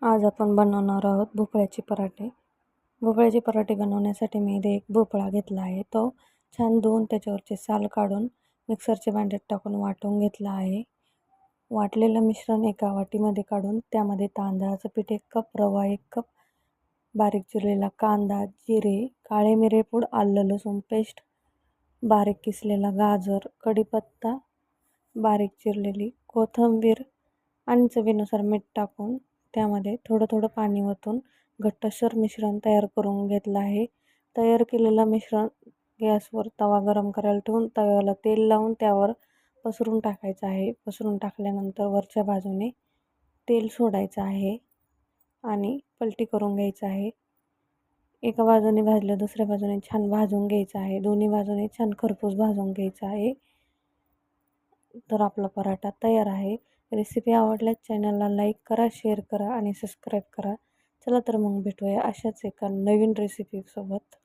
आज आपण बनवणार आहोत भोपळ्याचे पराठे. भोपळ्याचे पराठे बनवण्यासाठी मी इथे एक भोपळा घेतला आहे. तो छान धुवून त्याच्यावरचे साल काढून मिक्सरच्या भांड्यात टाकून वाटून घेतला आहे. वाटलेलं मिश्रण एका वाटीमध्ये काढून त्यामध्ये तांदळाचं पीठ 1 कप, रवा 1 कप, बारीक चिरलेला कांदा, जिरे, काळे मिरे पूड, आलं लसूण पेस्ट, बारीक किसलेला गाजर, कढीपत्ता, बारीक चिरलेली कोथिंबीर आणि चवीनुसार मीठ टाकून त्यामध्ये थोडं थोडं पाणी ओतून घट्टसर मिश्रण तयार करून घेतलं आहे. तयार केलेलं मिश्रण गॅसवर तवा गरम करायला ठेवून तव्याला तेल लावून त्यावर पसरून टाकायचं आहे. पसरून टाकल्यानंतर वरच्या बाजूने तेल सोडायचं आहे आणि पलटी करून घ्यायचं आहे. एका बाजूने भाजलं दुसऱ्या बाजूने छान भाजून घ्यायचं आहे. दोन्ही बाजूने छान खरपूस भाजून घ्यायचं आहे. तर आपला पराठा तयार आहे. रेसिपी आवडल्यास चॅनलला लाईक करा, शेअर करा आणि सबस्क्राईब करा. चला तर मग भेटूया अशाच एका नवीन रेसिपीसोबत.